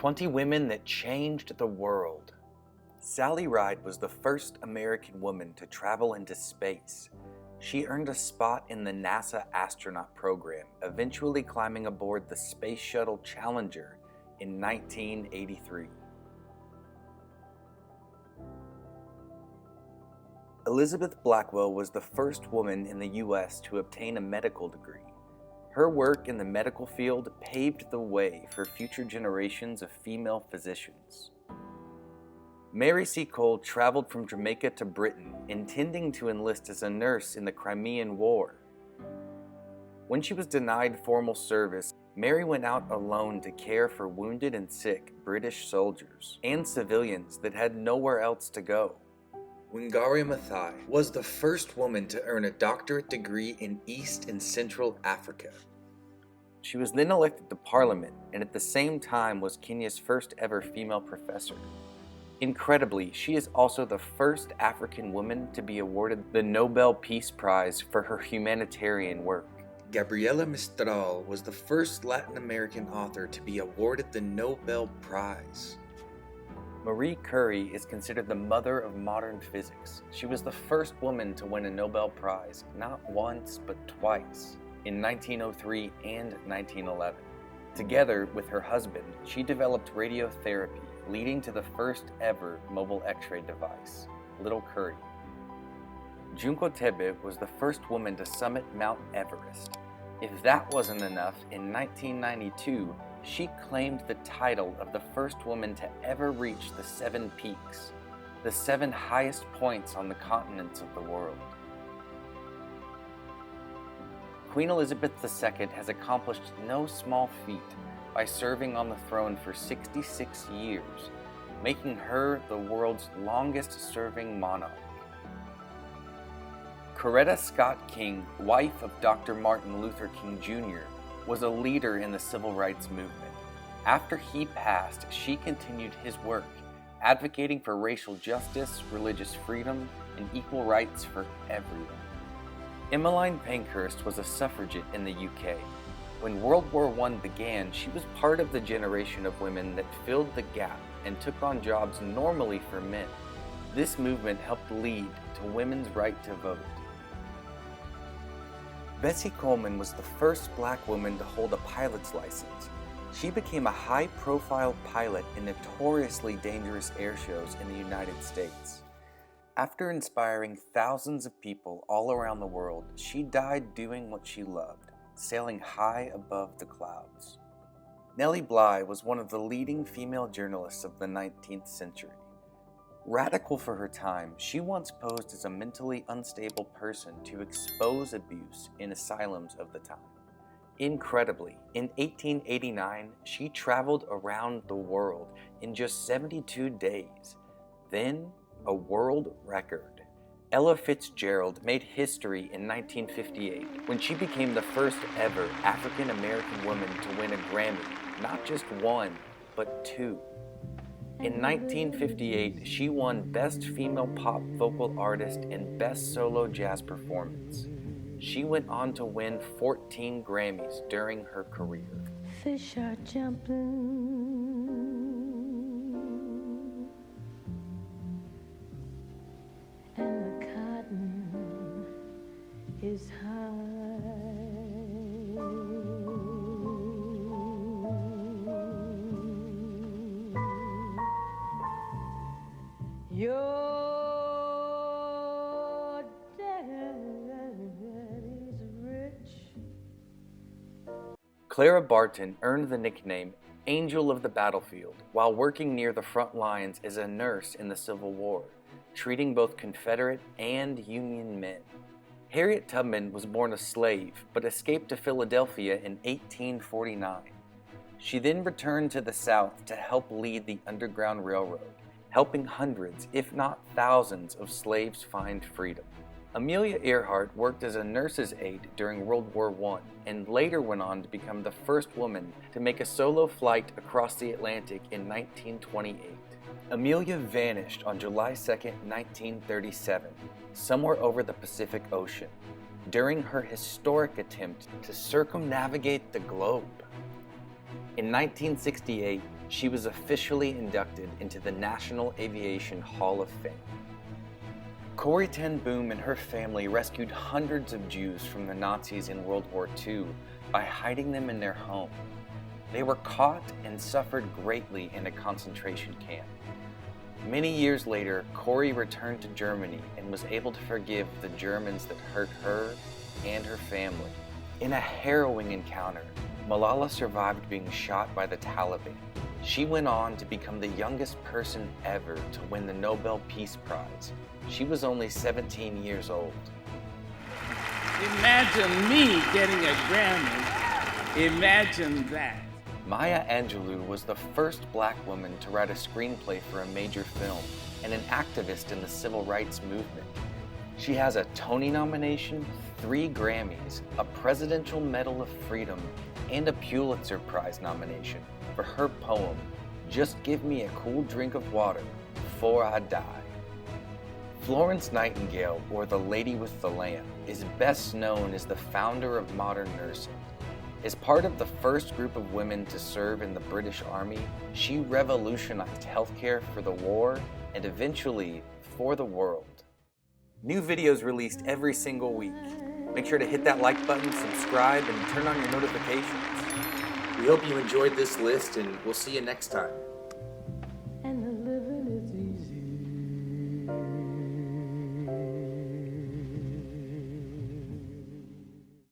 20 Women That Changed the World. Sally Ride was the first American woman to travel into space. She earned a spot in the NASA astronaut program, eventually climbing aboard the Space Shuttle Challenger in 1983. Elizabeth Blackwell was the first woman in the U.S. to obtain a medical degree. Her work in the medical field paved the way for future generations of female physicians. Mary Seacole traveled from Jamaica to Britain, intending to enlist as a nurse in the Crimean War. When she was denied formal service, Mary went out alone to care for wounded and sick British soldiers and civilians that had nowhere else to go. Wangari Maathal was the first woman to earn a doctorate degree in East and Central Africa. She was then elected to Parliament and at the same time was Kenya's first ever female professor. Incredibly, she is also the first African woman to be awarded the Nobel Peace Prize for her humanitarian work. Gabriela Mistral was the first Latin American author to be awarded the Nobel Prize. Marie Curie is considered the mother of modern physics. She was the first woman to win a Nobel Prize, not once but twice, in 1903 and 1911. Together with her husband, she developed radiotherapy, leading to the first ever mobile X-ray device, Little Curie. Junko Tabel was the first woman to summit Mount Everest. If that wasn't enough, in 1992, she claimed the title of the first woman to ever reach the 7 peaks, the 7 highest points on the continents of the world. Queen Elizabeth II has accomplished no small feat by serving on the throne for 66 years, making her the world's longest-serving monarch. Coretta Scott King, wife of Dr. Martin Luther King Jr., was a leader in the civil rights movement. After he passed, she continued his work, advocating for racial justice, religious freedom, and equal rights for everyone. Emmeline Pankhurst was a suffragette in the UK. When World War I began, she was part of the generation of women that filled the gap and took on jobs normally for men. This movement helped lead to women's right to vote. Bessie Coleman was the first black woman to hold a pilot's license. She became a high-profile pilot in notoriously dangerous air shows in the United States. After inspiring thousands of people all around the world, she died doing what she loved, sailing high above the clouds. Nellie Bly was one of the leading female journalists of the 19th century. Radical for her time, she once posed as a mentally unstable person to expose abuse in asylums of the time. Incredibly, in 1889, she traveled around the world in just 72 days. Then, a world record. Ella Fitzgerald made history in 1958 when she became the first ever African American woman to win a Grammy, not just one, but 2. In 1958, she won Best Female Pop Vocal Artist and Best Solo Jazz Performance. She went on to win 14 Grammys during her career. Fish are jumping, and the cotton is high. Your daddy's rich. Clara Barton earned the nickname Angel of the Battlefield while working near the front lines as a nurse in the Civil War, treating both Confederate and Union men. Harriet Tubman was born a slave but escaped to Philadelphia in 1849. She then returned to the South to help lead the Underground Railroad, helping hundreds, if not thousands, of slaves find freedom. Amelia Earhart worked as a nurse's aide during World War I and later went on to become the first woman to make a solo flight across the Atlantic in 1928. Amelia vanished on July 2, 1937, somewhere over the Pacific Ocean, during her historic attempt to circumnavigate the globe. In 1968, she was officially inducted into the National Aviation Hall of Fame. Corrie ten Boom and her family rescued hundreds of Jews from the Nazis in World War II by hiding them in their home. They were caught and suffered greatly in a concentration camp. Many years later, Corrie returned to Germany and was able to forgive the Germans that hurt her and her family. In a harrowing encounter, Malala survived being shot by the Taliban. She went on to become the youngest person ever to win the Nobel Peace Prize. She was only 17 years old. Imagine me getting a Grammy. Imagine that. Maya Angelou was the first Black woman to write a screenplay for a major film and an activist in the civil rights movement. She has a Tony nomination, 3 Grammys, a Presidential Medal of Freedom, and a Pulitzer Prize nomination for her poem, "Just Give Me a Cool Drink of Water Before I Die." Florence Nightingale, or the Lady with the Lamp, is best known as the founder of modern nursing. As part of the first group of women to serve in the British Army, she revolutionized healthcare for the war and eventually for the world. New videos released every single week. Make sure to hit that like button, subscribe, and turn on your notifications. We hope you enjoyed this list, and we'll see you next time.